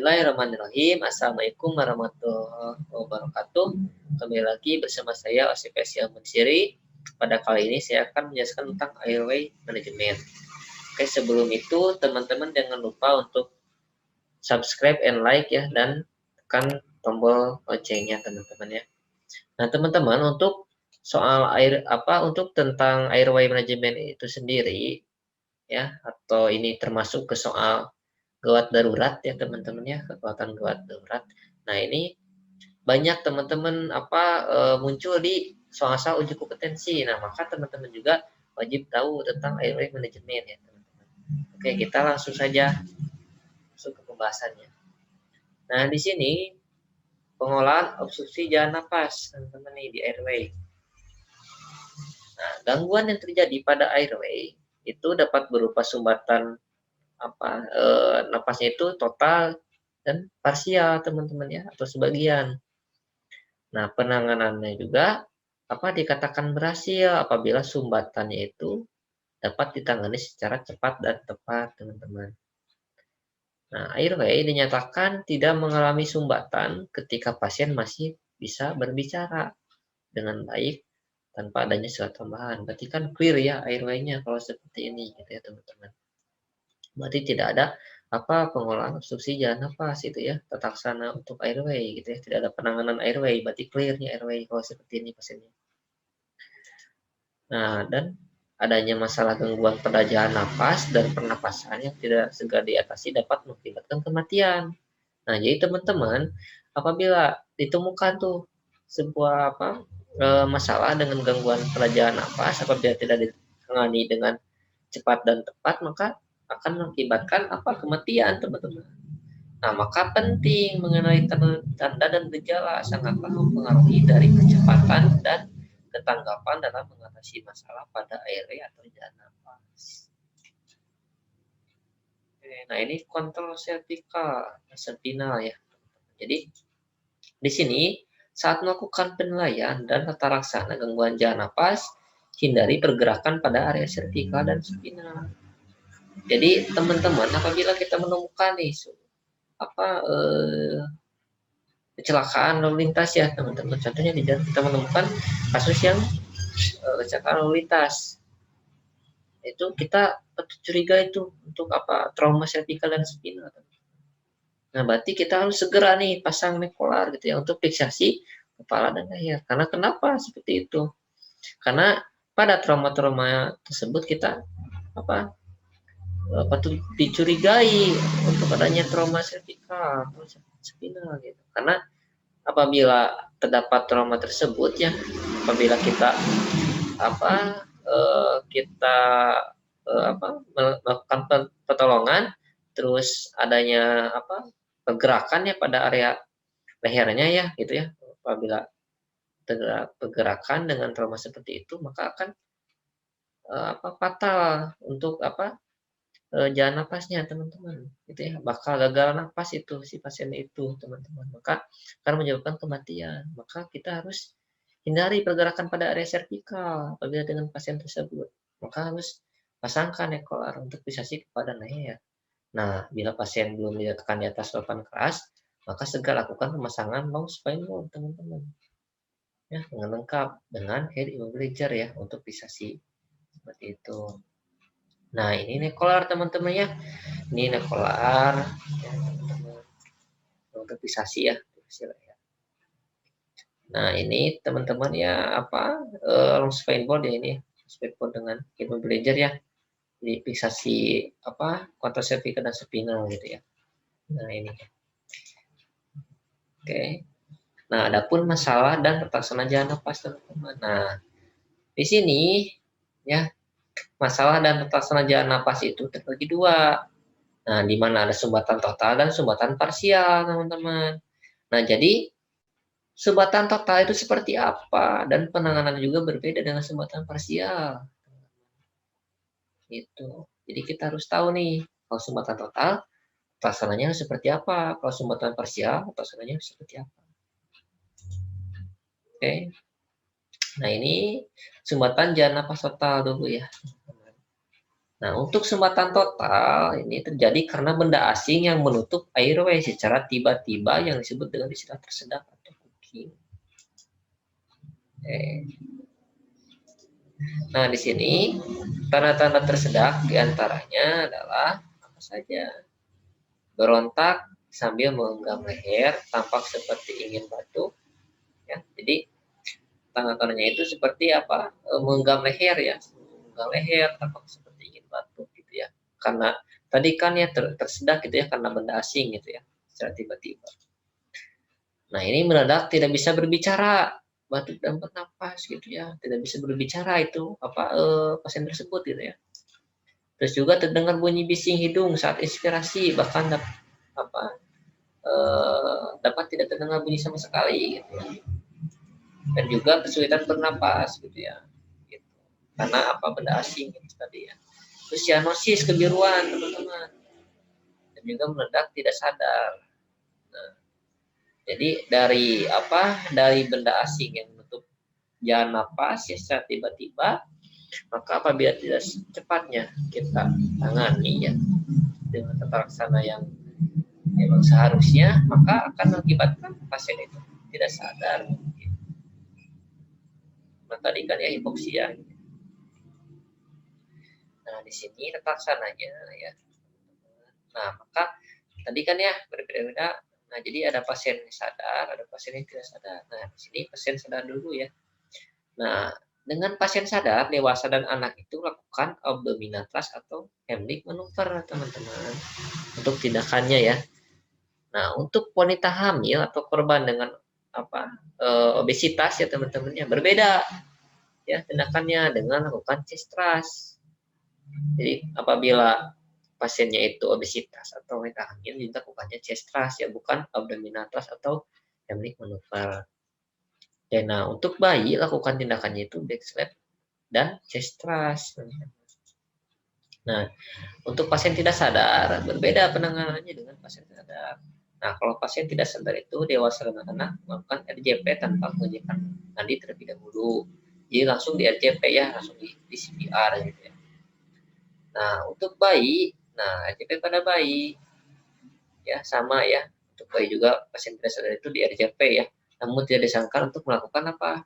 Bismillahirrahmanirrahim. Assalamualaikum warahmatullahi wabarakatuh. Kembali lagi bersama saya Osip Munsiri. Pada kali ini saya akan menjelaskan tentang airway management. Oke, sebelum itu teman-teman jangan lupa untuk subscribe and like ya, dan tekan tombol loncengnya teman-teman ya. Nah teman-teman, untuk soal untuk tentang airway management itu sendiri ya, atau ini termasuk ke soal gawat darurat ya teman-teman ya, kekuatan gawat darurat. Nah ini banyak teman-teman muncul di soal-soal uji kompetensi. Nah maka teman-teman juga wajib tahu tentang airway management ya teman-teman. Oke, kita langsung saja masuk ke pembahasannya. Nah di sini pengolahan obstruksi jalan napas teman-teman nih di airway. Nah gangguan yang terjadi pada airway itu dapat berupa sumbatan napasnya itu total dan parsial teman-teman ya, atau sebagian. Nah penanganannya juga dikatakan berhasil apabila sumbatannya itu dapat ditangani secara cepat dan tepat teman-teman. Nah airway dinyatakan tidak mengalami sumbatan ketika pasien masih bisa berbicara dengan baik tanpa adanya surat tambahan. Berarti kan clear ya airway-nya kalau seperti ini gitu ya teman-teman. Berarti tidak ada pengolahan obstruksi jalan nafas itu ya, tata laksana untuk airway gitu ya, tidak ada penanganan airway, berarti clearnya airway kalau seperti ini pasiennya. Nah dan adanya masalah gangguan pada jalan nafas dan pernapasan yang tidak segera diatasi dapat mengakibatkan kematian. Nah jadi teman-teman, apabila ditemukan tuh sebuah masalah dengan gangguan pada jalan nafas, apabila tidak ditangani dengan cepat dan tepat, maka akan mengakibatkan kematian teman-teman. Nah maka penting mengenai tanda dan gejala sangatlah mempengaruhi dari kecepatan dan ketanggapan dalam mengatasi masalah pada airway atau jalan nafas. Nah ini kontrol servikal spinal ya. Jadi di sini saat melakukan penilaian dan tata laksana gangguan jalan nafas, hindari pergerakan pada area servikal dan spinal. Jadi teman-teman, apabila kita menemukan nih kecelakaan lalu lintas ya teman-teman, contohnya di jalan kita menemukan kasus yang kecelakaan lalu lintas, itu kita curiga itu untuk trauma servikal dan spinal. Nah berarti kita harus segera nih pasang nekolar gitu ya untuk fiksasi kepala dan leher. Karena kenapa seperti itu? Karena pada trauma-trauma tersebut kita patut dicurigai untuk adanya trauma servikal atau spinal gitu. Karena apabila terdapat trauma tersebut ya, apabila kita melakukan pertolongan, terus adanya pergerakan ya pada area lehernya ya gitu ya, apabila pergerakan dengan trauma seperti itu maka akan fatal untuk jalan napasnya teman-teman gitu ya, bakal gagal napas itu si pasien itu teman-teman, maka akan menyebabkan kematian. Maka kita harus hindari pergerakan pada area servikal apabila dengan pasien tersebut, maka harus pasangkan nekolar untuk fiksasi kepada leher. Nah bila pasien belum diletakkan di atas papan keras, maka segera lakukan pemasangan long spine board teman-teman ya, dengan lengkap dengan head immobilizer ya untuk fiksasi seperti itu. Nah ini nekolar teman-teman ya, ini nekolar ya, untuk fiksasi ya. Nah ini teman-teman ya long spine board ya, ini spine board dengan immobilizer ya, di fiksasi kontra cervical dan spinal gitu ya. Nah ini oke. Nah adapun masalah dan tata jalan nafas teman-teman. Nah di sini ya, masalah dan tata jalan nafas itu terbagi dua. Nah, di mana ada sumbatan total dan sumbatan parsial, teman-teman. Nah, jadi sumbatan total itu seperti apa dan penanganan juga berbeda dengan sumbatan parsial. Gitu. Jadi kita harus tahu nih, kalau sumbatan total pelaksananya seperti apa, kalau sumbatan parsial pelaksananya seperti apa. Oke. Nah, ini sumbatan jalan nafas total dulu ya. Nah, untuk sumbatan total ini terjadi karena benda asing yang menutup airway secara tiba-tiba yang disebut dengan istilah tersedak atau cooking. Nah, di sini tanda-tanda tersedak diantaranya adalah apa saja? Berontak sambil menggenggam leher, tampak seperti ingin batuk. Ya, jadi tanda-tandanya itu seperti apa? Menggenggam leher ya, menggenggam leher, tampak seperti ingin batuk gitu ya. Karena tadi kan ya tersedak gitu ya karena benda asing gitu ya, secara tiba-tiba. Nah, ini mendadak tidak bisa berbicara, batuk dan bernapas gitu ya, tidak bisa berbicara itu apa pasien tersebut gitu ya. Terus juga terdengar bunyi bising hidung saat inspirasi, bahkan dapat tidak terdengar bunyi sama sekali gitu ya. Dan juga kesulitan bernapas gitu ya. Gitu. Karena apa benda asing gitu tadi ya. Terus cyanosis kebiruan teman-teman. Dan juga meledak tidak sadar. Nah, jadi dari benda asing yang menutup jalan napas ya secara tiba-tiba, maka apabila tidak cepatnya kita tangani ya dengan tata laksana yang memang seharusnya, maka akan mengakibatkan pasien itu tidak sadar. Nah, tadi kan ya hipoksia. Nah, di sini tata laksananya ya. Nah, maka tadi kan ya berbeda-beda. Nah, jadi ada pasien yang sadar, ada pasien yang tidak sadar. Nah, di sini pasien sadar dulu ya. Nah, dengan pasien sadar, dewasa dan anak itu lakukan abdominal thrust atau Heimlich maneuver, teman-teman. Untuk tindakannya ya. Nah, untuk wanita hamil atau korban dengan obesitas ya teman-teman ya berbeda ya tindakannya dengan melakukan chest thrust. Jadi apabila pasiennya itu obesitas atau wanita hamil dilakukannya chest thrust ya bukan abdominal thrust atau Heimlich maneuver. Dan nah untuk bayi lakukan tindakannya itu back slap dan chest thrust. Nah, untuk pasien tidak sadar berbeda penanganannya dengan pasien sadar. Nah, kalau pasien tidak sadar itu dewasa dan anak melakukan RJP tanpa menginjekkan nadi terlebih dahulu. Jadi langsung di RJP ya, langsung di CPR gitu ya. Nah, untuk bayi, nah RJP pada bayi ya sama ya. Untuk bayi juga pasien tidak sadar itu di RJP ya. Namun tidak disangka untuk melakukan apa?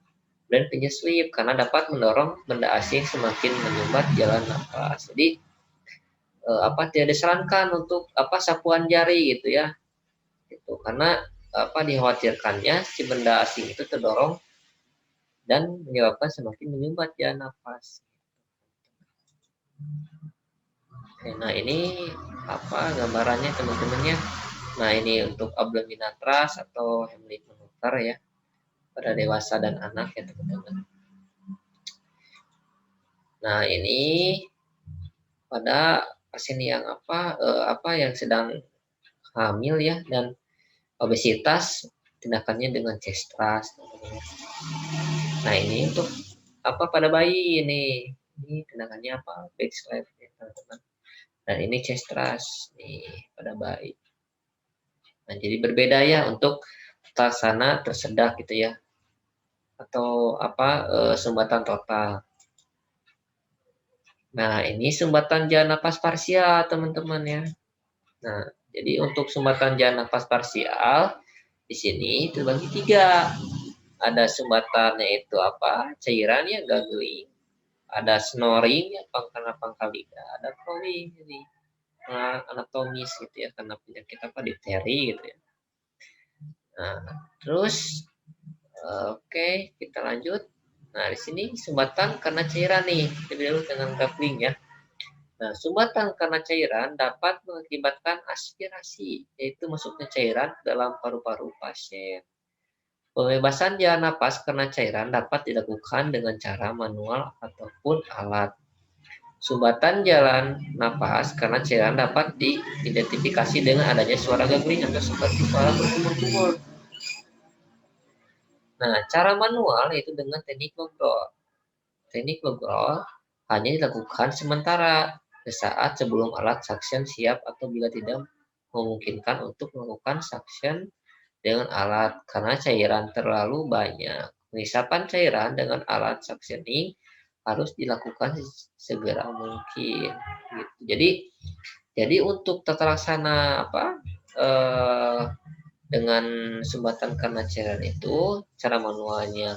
Dan penyeslip karena dapat mendorong benda asing semakin menyumbat jalan nafas. Jadi tidak disarankan untuk sapuan jari gitu ya gitu karena dikhawatirkannya si benda asing itu terdorong dan menyebabkan semakin menyumbat jalan nafas. Nah ini gambarannya teman-temannya. Nah ini untuk abdominal thrust atau Heimlich maneuver ya pada dewasa dan anak ya teman-teman. Nah ini pada pasien yang yang sedang hamil ya dan obesitas tindakannya dengan chest thrust. Nah ini untuk pada bayi ini tindakannya back slap ya teman-teman. Dan ini chest thrust nih pada bayi. Nah jadi berbeda ya untuk laksana tersedak gitu ya atau sumbatan total. Nah ini sumbatan jalan napas parsial teman-teman ya. Nah jadi untuk sumbatan jalan napas parsial di sini terbagi 3. Ada sumbatannya itu cairan ya gargling, ada snoring ya pangkal lidah, ada crowing jadi anatomis gitu ya karena penyakit difteri gitu ya. Nah terus kita lanjut. Nah di sini sumbatan karena cairan nih lebih dulu dengan gargling ya. Nah sumbatan karena cairan dapat mengakibatkan aspirasi yaitu masuknya cairan dalam paru-paru pasien. Pembebasan jalan napas karena cairan dapat dilakukan dengan cara manual ataupun alat. Sumbatan jalan napas karena cairan dapat diidentifikasi dengan adanya suara gargling atau seperti suara berkumur-kumur. Nah, cara manual yaitu dengan teknik logrol. Teknik logrol hanya dilakukan sementara sesaat sebelum alat suction siap atau bila tidak memungkinkan untuk melakukan suction dengan alat karena cairan terlalu banyak. Pengisapan cairan dengan alat suctioning harus dilakukan segera mungkin gitu. Jadi untuk tata laksana dengan sumbatan karena cairan itu cara manualnya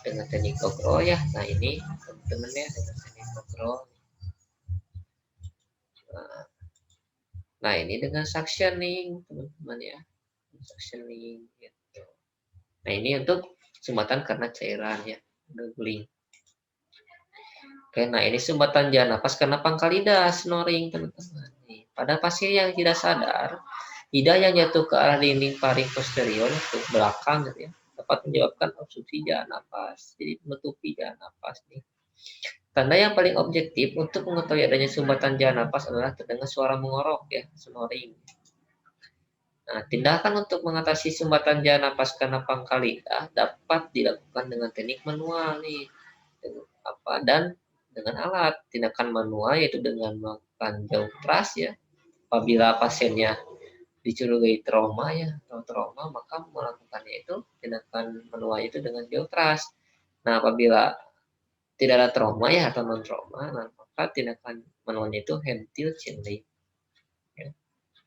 dengan teknik Gogro ya. Nah ini teman-teman ya dengan teknik Gogro. Nah ini dengan suctioning teman-teman ya, suctioning gitu. Nah ini untuk sumbatan karena cairan ya, gargling. Oke, nah ini sumbatan jalan napas karena pangkal lidah, snoring teman-teman. Pada pasien yang tidak sadar, lidah yang jatuh ke arah dinding paring posterior ke belakang gitu ya, dapat menyebabkan obstruksi jalan napas. Jadi menutupi jalan napas nih. Tanda yang paling objektif untuk mengetahui adanya sumbatan jalan napas adalah terdengar suara mengorok ya, snoring. Nah, tindakan untuk mengatasi sumbatan jalan napas karena pangkal lidah dapat dilakukan dengan teknik manual nih. Dan dengan alat. Tindakan manual yaitu dengan melakukan jarum tras ya. Apabila pasiennya dicurigai trauma ya, atau trauma, maka melakukannya itu tindakan manual itu dengan jarum tras. Nah, apabila tidak ada trauma ya atau non trauma, nah, maka tindakan manualnya itu hand tilt chin lift. Ya.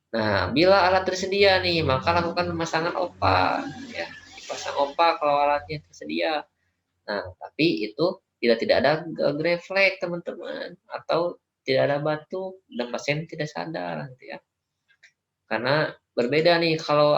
Nah, bila alat tersedia nih, maka lakukan pemasangan OPA ya. Dipasang OPA kalau alatnya tersedia. Nah, tapi itu tidak ada refleks teman-teman, atau tidak ada batuk dan pasien tidak sadar gitu ya. Karena berbeda nih kalau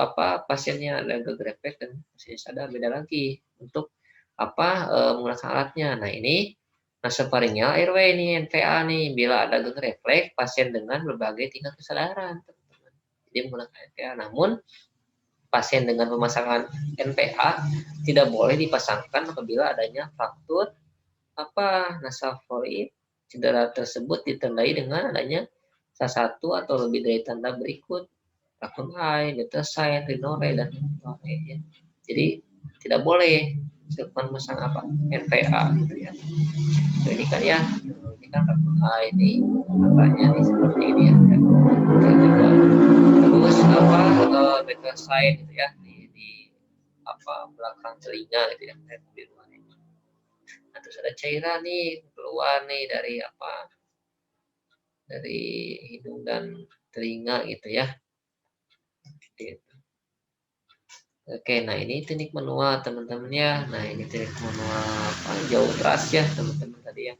pasiennya ada refleks dan pasien sadar, beda lagi untuk menggunakan alatnya. Nah, ini nasofaringeal airway nih, NPA nih, bila ada refleks pasien dengan berbagai tingkat kesadaran teman-teman. Jadi menggunakan NPA. Namun pasien dengan pemasangan NPA tidak boleh dipasangkan apabila adanya fraktur nasal fluid. Cedera tersebut ditandai dengan adanya salah satu atau lebih dari tanda berikut: rakun eye, metasign, rhinore, dan rhinore ya. Jadi tidak boleh dilakukan pasang NPA gitu ya. So, ini kan rakun eye ini katanya nih seperti ini ya. Terus metasign gitu ya di belakang telinga gitu ya. Nah, terus ada cairan nih keluar nih dari hidung dan telinga gitu ya. Gitu. Oke, nah ini teknik manual teman-teman ya. Nah ini teknik manual jauh tras ya teman-teman tadi ya.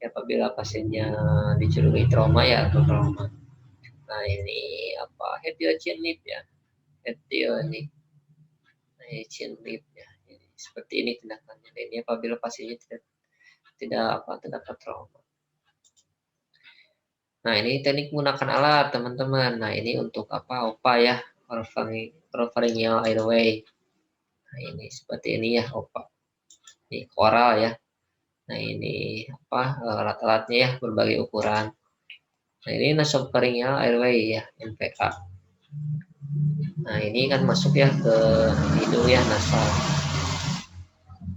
Apabila pasiennya dicurigai trauma ya atau trauma. Nah ini head chin lift ya. Head ini. Nah, ini chin lift ya. Jadi, seperti ini tindakannya. Ini apabila pasiennya tidak terdapat trauma. Nah, ini teknik menggunakan alat, teman-teman. Nah, ini untuk OPA ya, oropharyngeal airway. Nah, ini seperti ini ya, OPA. Ini koral ya. Nah, ini alat-alatnya ya, berbagai ukuran. Nah, ini nasopharyngeal airway ya, NPA. Nah, ini kan masuk ya ke hidung ya, nasal.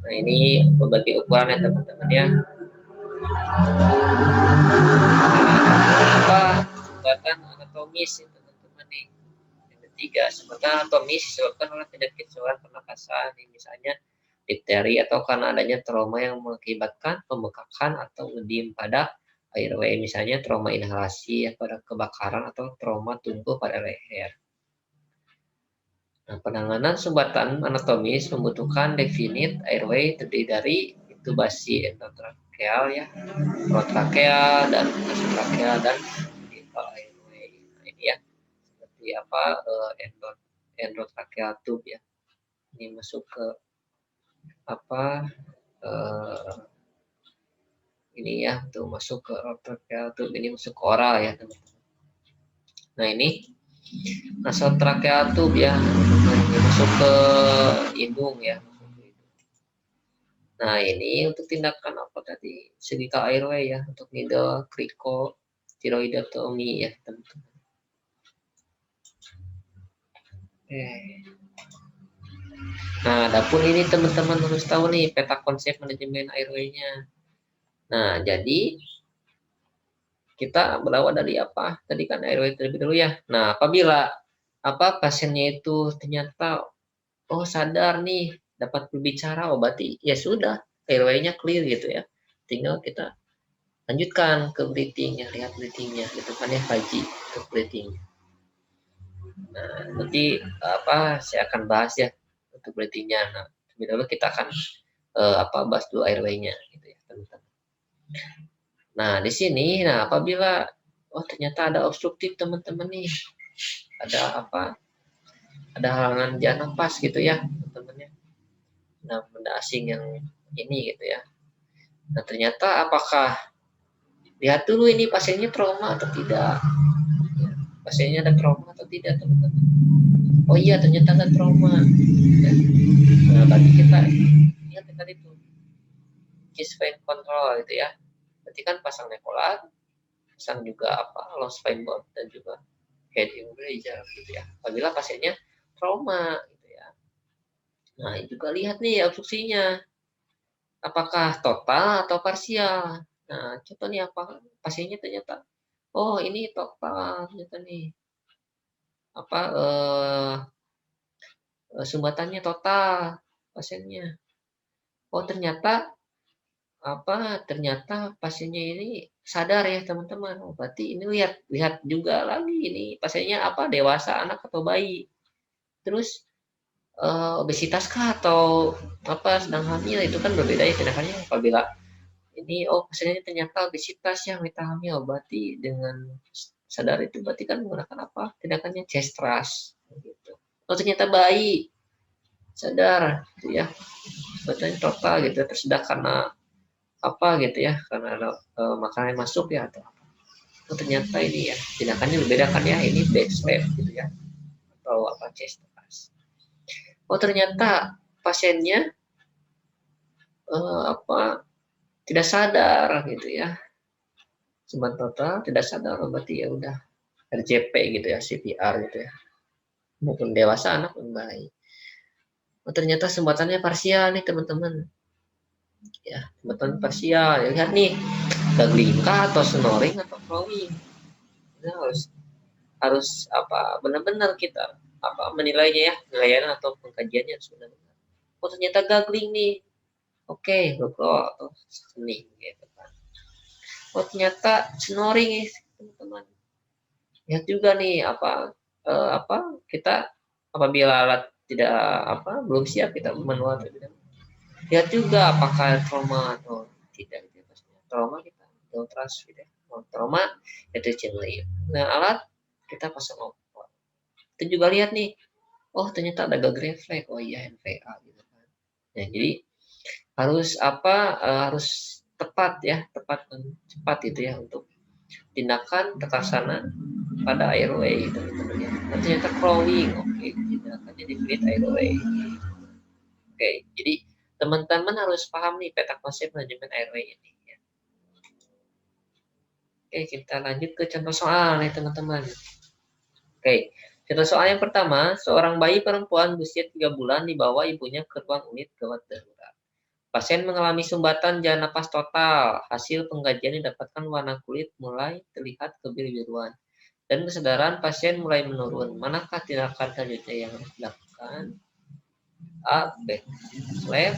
Nah, ini berbagai ukuran ya, teman-teman ya. Sumbatan anatomis ya, teman-teman nih. Yang ketiga, sumbatan anatomis disebabkan oleh penyakit saluran pernapasan, misalnya difteri atau karena adanya trauma yang mengakibatkan pembekakan atau ngedim pada airway, misalnya trauma inhalasi pada kebakaran atau trauma tubuh pada leher. Nah, penanganan sumbatan anatomis membutuhkan definite airway terdiri dari intubasi endotrakeal ya, protrakeal dan nasotrakeal dan medial airway. Nah, ini ya seperti endotrakeal tube ya. Ini masuk ke ini ya, tuh masuk ke endotrakeal tube, ini masuk ke oral ya teman-teman. Nah, ini nasotrakeal tube ya, ini masuk ke hidung ya. Nah, ini untuk tindakan tadi? Cervical airway ya, untuk needle cricotiroidotomy ya, teman-teman. Nah, adapun ini teman-teman harus tahu nih peta konsep manajemen airway-nya. Nah, jadi kita berawal dari tadi kan airway terlebih dahulu ya. Nah, apabila pasiennya itu ternyata sadar nih, dapat berbicara, berarti ya sudah, airway-nya clear gitu ya. tinggal kita lanjutkan ke breathing-nya, lihat breathing-nya gitu kan ya, kaji ke breathing. Nah, nanti saya akan bahas ya untuk breathing-nya. Nah, terlebih dahulu kita akan bahas dulu airway-nya gitu ya, teman-teman. Nah, di sini apabila ternyata ada obstruktif teman-teman nih. Ada ada halangan jalan nafas gitu ya, teman-teman ya. Nah, benda asing yang ini gitu ya. Nah, ternyata apakah lihat dulu ini pasiennya trauma atau tidak? Pasiennya ada trauma atau tidak, teman-teman? Oh iya, ternyata ada trauma. Ya. Nah, berarti kita lihat tadi itu chest vein control gitu ya. Berarti kan pasang nekolat, pasang juga long spine board dan juga head immobilizer gitu ya. Apabila pasiennya trauma gitu ya. Nah, juga lihat nih obstruksinya. Apakah total atau parsial? Nah, contoh nih pasiennya ternyata ini total ternyata nih. Sumbatannya total pasiennya. Ternyata ternyata pasiennya ini sadar ya teman-teman. Berarti ini lihat juga lagi ini pasiennya dewasa, anak atau bayi. Terus obesitas kah atau sedang hamil, itu kan berbeda ya tindakannya. Apabila ini pasiennya ternyata obesitas yang kita hamil, berarti dengan sadar itu berarti kan menggunakan tindakannya chest thrust gitu. Ternyata bayi sadar gitu ya, sebetulnya total gitu, tersedak karena gitu ya, karena ada makanan yang masuk ya, atau ternyata ini ya tindakannya berbeda kan ya, ini back slap gitu ya, atau chest thrust. Ternyata pasiennya tidak sadar gitu ya, sumbat total tidak sadar, berarti ya udah RJP gitu ya, CPR gitu ya, maupun dewasa anak pun bayi. Ternyata sumbatannya parsial nih teman-teman ya, sumbatan parsial ya, lihat nih gaggling atau snoring atau crowing. Nah, harus benar-benar kita menilainya ya, penilaian atau pengkajiannya harus benar-benar. Ternyata gaggling nih, oke, atau seni gitu kan. Ternyata snoring nih teman-teman. Lihat juga nih kita apabila alat tidak belum siap, kita manual terlebih dahulu. Lihat juga apakah trauma atau tidak gitu. Trauma kita don't trust gitu ya. Trauma itu channel. Nah, alat kita pasang opor. Kita juga lihat nih, ternyata ada gag refleks, iya NVA gitu kan. Nah, jadi harus harus tepat ya, tepat dan cepat gitu ya untuk tindakan terlaksana pada airway teman-teman ya. Nah, ternyata crawling, oke, tindakannya di bleed airway. Oke, jadi teman-teman harus paham nih peta konsep manajemen airway ini ya. Oke, kita lanjut ke contoh soal nih teman-teman. Oke, contoh soal yang pertama, seorang bayi perempuan berusia 3 bulan dibawa ibunya ke ruang unit gawat darurat. Pasien mengalami sumbatan jalan napas total. Hasil pengkajian didapatkan warna kulit mulai terlihat kebiru-biruan dan kesadaran pasien mulai menurun. Manakah tindakan selanjutnya yang harus dilakukan? A. Back slap,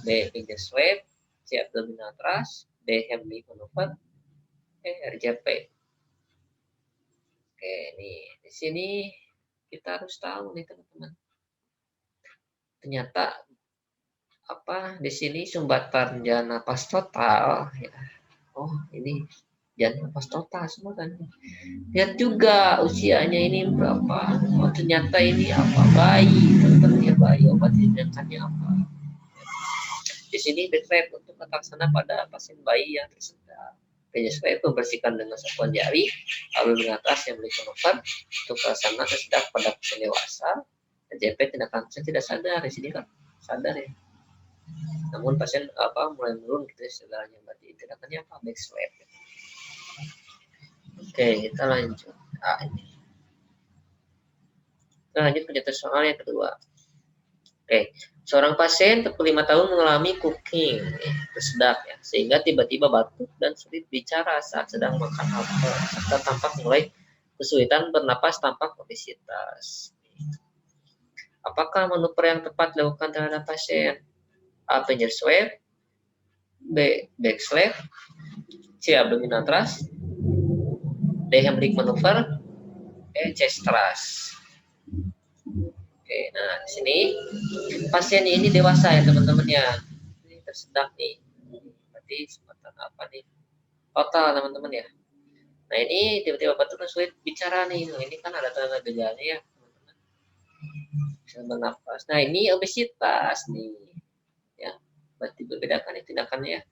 B. finger slap, C. Abdominal thrust, D. Heimlich maneuver, E. RJP. Oke, nih di sini kita harus tahu nih teman-teman. Ternyata di sini sumbatan jalan napas total ya. Ini jalan napas total semua kan. Lihat juga usianya ini berapa. Ternyata ini bayi, teman-teman, bayi. Obat tindakannya apa? Di sini backflap untuk terlaksana pada pasien bayi yang tersedak. PJSP membersihkan dengan sapuan jari, lalu dengan atas yang berikan obat untuk terlaksana tersedak pada pasien dewasa. JP tindakan pasien tidak sadar, di sini kan sadar ya. Namun pasien mulai menurun gitu segalanya, berarti tindakannya backflap. Oke, kita lanjut. Ini. Kita lanjut ke soal yang kedua. Oke, seorang pasien 45 tahun mengalami cooking, tersedak ya, sehingga tiba-tiba batuk dan sulit bicara saat sedang makan apel, serta tampak mulai kesulitan bernapas tampak obesitas. Apakah manuver yang tepat dilakukan terhadap pasien? A. Finger swab, B. Backslap, C. Abdominal thrust, D. Heimlich maneuver, E. Chest thrust. Oke, nah di sini pasien ini dewasa ya teman-teman ya. Ini tersedak nih. Berarti kesempatan apa nih? Total teman-teman ya. Nah ini tiba-tiba batuk dan sulit bicara nih. Nah, ini kan ada tanda gejalanya ya teman-teman. Bisa bernafas. Nah ini obesitas nih. Ya, berarti berbeda kan tindakannya ya.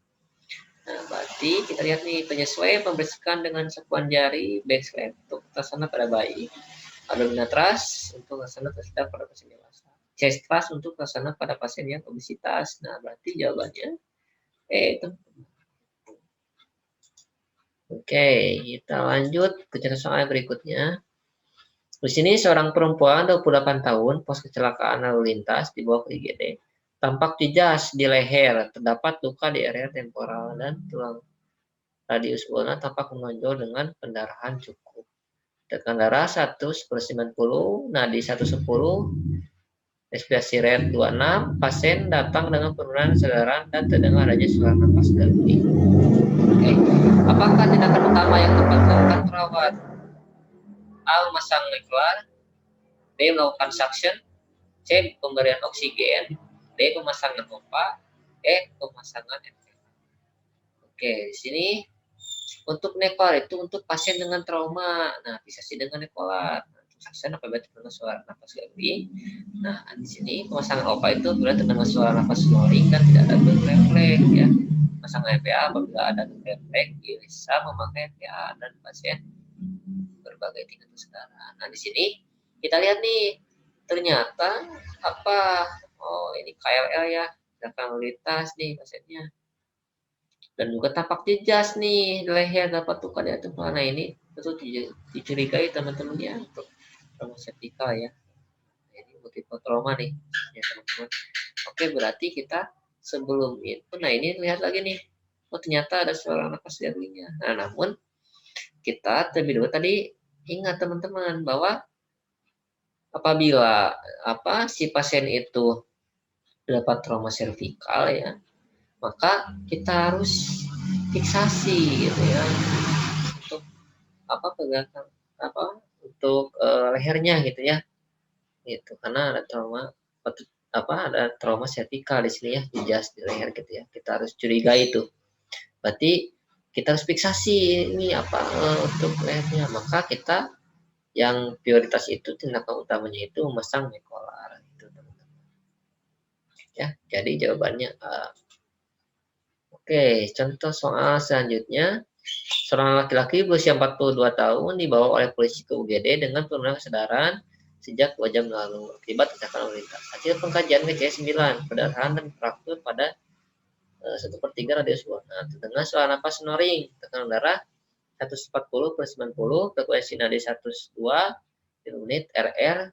Nah, berarti kita lihat nih penyesuaian membersihkan dengan sapuan jari, backslap untuk terlaksana pada bayi, abdominal thrust untuk terlaksana tersedak pada pasien dewasa, chest thrust untuk terlaksana pada pasien yang obesitas. Nah, berarti jawabannya itu. Oke, kita lanjut ke soal berikutnya. Di sini seorang perempuan 28 tahun, pos kecelakaan lalu lintas di bawah IGD, tampak jas di leher, terdapat luka di area temporal dan tulang radius ulna tampak menonjol dengan pendarahan cukup. Tekanan darah 1/90, nadi 110, respirasi rate 26, pasien datang dengan penurunan kesadaran dan terdengar adanya suara nafas garing. Oke. Apakah tindakan utama yang tepat dilakukan perawat? A. Memasang leveler, B. Melakukan suction, C. Pemberian oksigen, D. Pemasangan pompa, E. Pemasangan NPH. Oke, di sini untuk nekolar itu untuk pasien dengan trauma. Nah, bisa sih dengan nekolar. Untuk suction apabila terdengar suara nafas garing. Nah, di sini pemasangan OPA itu bila terdengar suara nafas snoring dan tidak ada refleks ya. Pemasangan NPA apabila ada refleks bisa memakai NPA dan pasien berbagai tingkat kesadaran. Nah, di sini kita lihat nih ternyata apa? Oh, ini KLL ya, gerakan lintas nih pasiennya. Dan juga tampak jejas nih leher dapat luka di atas mana ini itu dicurigai teman-teman ya untuk trauma septikal ya. Ini multiple trauma nih ya teman-teman. Oke, berarti kita sebelum itu, nah ini lihat lagi nih, oh ternyata ada suara nafas garingnya. Nah, namun kita terlebih dahulu tadi ingat teman-teman bahwa apabila si pasien itu dapat trauma servikal ya, maka kita harus fiksasi gitu ya untuk pegangan untuk lehernya gitu ya, gitu karena ada trauma ada trauma servikal di sini ya, di jas di leher gitu ya, kita harus curigai itu, berarti kita harus fiksasi ini untuk lehernya, maka kita yang prioritas itu tindakan utamanya itu memasang mekolar itu teman-teman ya. Jadi jawabannya Oke, contoh soal selanjutnya. Seorang laki-laki berusia 42 tahun dibawa oleh polisi ke UGD dengan penurunan kesadaran sejak 2 jam lalu akibat kecelakaan lalu lintas. Hasil pengkajian KCS 9, perdarahan dan fraktur pada 1/3 radius ulna. Terdengar suara napas snoring, tekanan darah 140/90, frekuensi nadi 102 per menit, RR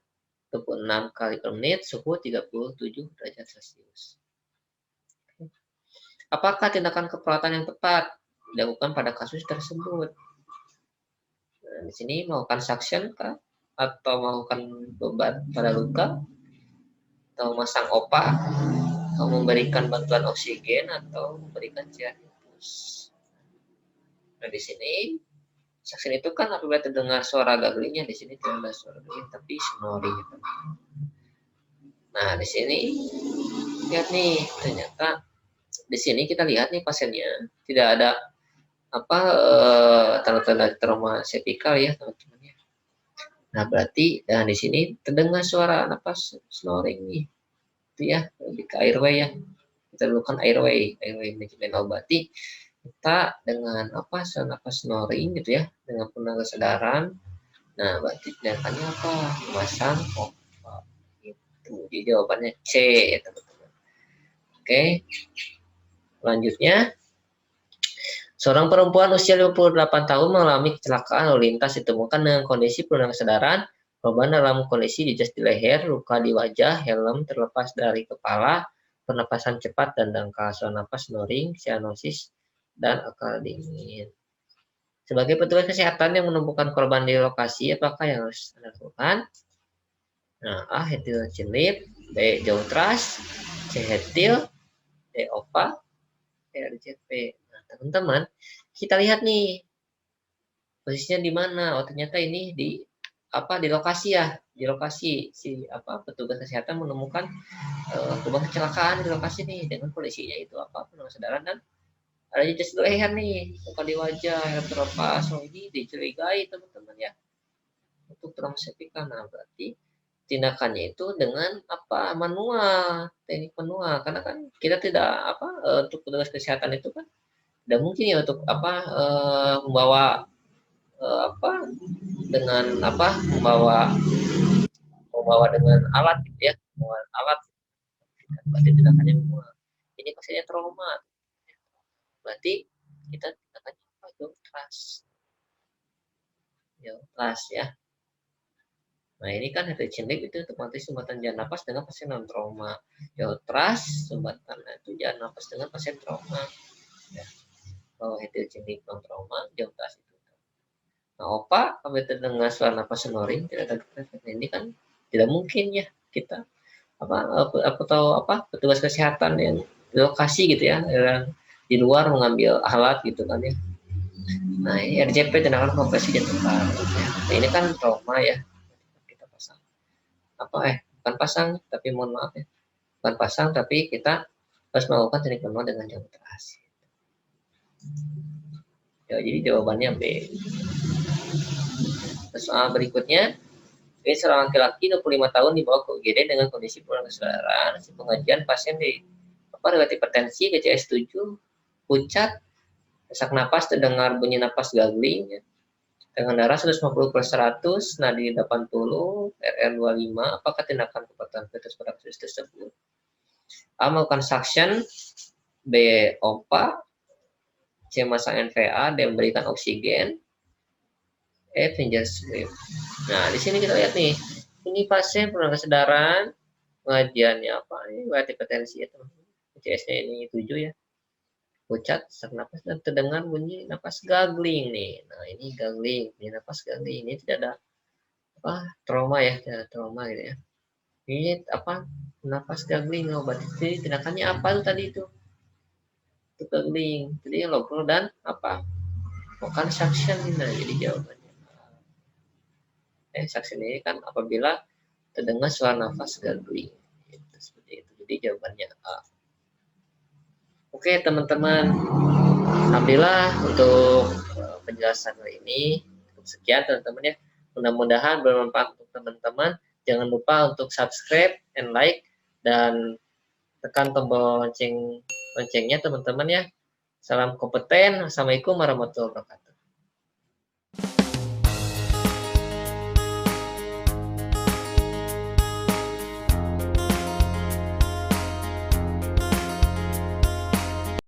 26 kali per menit, suhu 37 derajat Celcius. Apakah tindakan keperawatan yang tepat dilakukan pada kasus tersebut? Nah, di sini melakukan suction kah? Atau melakukan beban pada luka? Atau memasang OPA? Atau memberikan bantuan oksigen? Atau memberikan cairan infus? Nah, di sini suction itu kan apabila terdengar suara garglingnya, di sini tidak ada suara gargling, tapi snoring. Nah, di sini lihat nih, ternyata di sini kita lihat nih pasiennya tidak ada tanda-tanda trauma septikal ya teman-teman ya. Nah, berarti di sini terdengar suara napas snoring nih. Itu ya, lebih ke airway ya. Kita lakukan airway manajemen berarti kita dengan suara napas snoring gitu ya, dengan penurunan kesadaran. Nah, berarti tindakannya memasang pompa. Itu. Jadi jawabannya C ya teman-teman. Oke. Selanjutnya, seorang perempuan usia 58 tahun mengalami kecelakaan lalu lintas ditemukan dengan kondisi penurunan kesadaran, korban dalam kondisi jejas di leher, luka di wajah, helm terlepas dari kepala, pernapasan cepat dan dangkal, suara napas snoring, cyanosis, dan akal dingin. Sebagai petugas kesehatan yang menemukan korban di lokasi, apakah yang harus Anda lakukan? Nah, A. Hetil cilip, B. Jauh tras, C. Hetil, D. OPA, RJP. Nah, teman-teman, kita lihat nih posisinya di mana. Oh, ternyata ini di apa di lokasi ya, di lokasi si apa petugas kesehatan menemukan korban kecelakaan di lokasi nih dengan kondisinya itu apa penuh kesadaran dan ada jejak leher nih, luka di wajah yang terlepas. Oh, ini dicurigai teman-teman ya untuk trauma septica. Nah, berarti tindakannya itu dengan apa manual, teknik manual karena kan kita tidak apa untuk petugas kesehatan itu kan tidak mungkin ya untuk apa membawa apa dengan apa membawa dengan alat gitu ya, membawa alat berarti tindakannya manual. Ini pasiennya trauma, berarti kita tindakannya apa itu trust ya. Nah, ini kan heterogenik itu otomatis sumbatan jalan napas dengan pasien non trauma. Trust sumbatan itu jalan napas dengan pasien trauma. Ya. Kalau heterogenik non trauma, trust itu. Nah, OPA apabila terdengar suara napas snoring tidak terdeteksi. Ini kan tidak mungkin ya kita apa tahu apa petugas kesehatan yang di lokasi gitu ya, yang di luar mengambil alat gitu kan ya. Nah, ini RJP tindakan kompresi jantung paru. Ya. Nah, ini kan trauma ya. Kita pasang apa bukan pasang tapi mohon maaf ya bukan pasang tapi kita harus melakukan teknik manual dengan jam terakhir ya, jadi jawabannya B. Soal berikutnya, ini seorang laki-laki 25 tahun dibawa ke UGD dengan kondisi penurunan kesadaran. Hasil pengajian pasien di relatif hipertensi, GCS 7, pucat, sesak napas, terdengar bunyi napas gaggling, ya. Dengan darah 150/100, nadi 80, RR 25, apakah tindakan kepatuhan fetus pada kasus tersebut? A. Melakukan suction, B. OPA, C. Masang NVA, D. Memberikan oksigen, E. Finger sweep. Nah, di sini kita lihat nih, ini pasien penurunan kesadaran, pengajiannya apa? Ini berarti hipertensi ya teman-teman. CS-nya ini 7 ya. Pucat, sesak napas dan terdengar bunyi napas gaggling nih. Nah, ini gaggling, ini napas gaggling. Ini tidak ada apa trauma ya, tidak ada trauma gitu ya. Ini apa napas gaggling, oh, berarti tindakannya apa tuh tadi itu? Itu gaggling. Jadi yang local dan apa? Bukan suction ini. Nah, jadi jawabannya. Suction ini kan apabila terdengar suara nafas gaggling. Gitu, seperti itu. Jadi jawabannya A. Oke teman-teman, alhamdulillah untuk penjelasan hari ini cukup sekian teman-teman ya. Mudah-mudahan bermanfaat untuk teman-teman. Jangan lupa untuk subscribe and like dan tekan tombol loncengnya teman-teman ya. Salam kompeten. Assalamualaikum warahmatullahi wabarakatuh.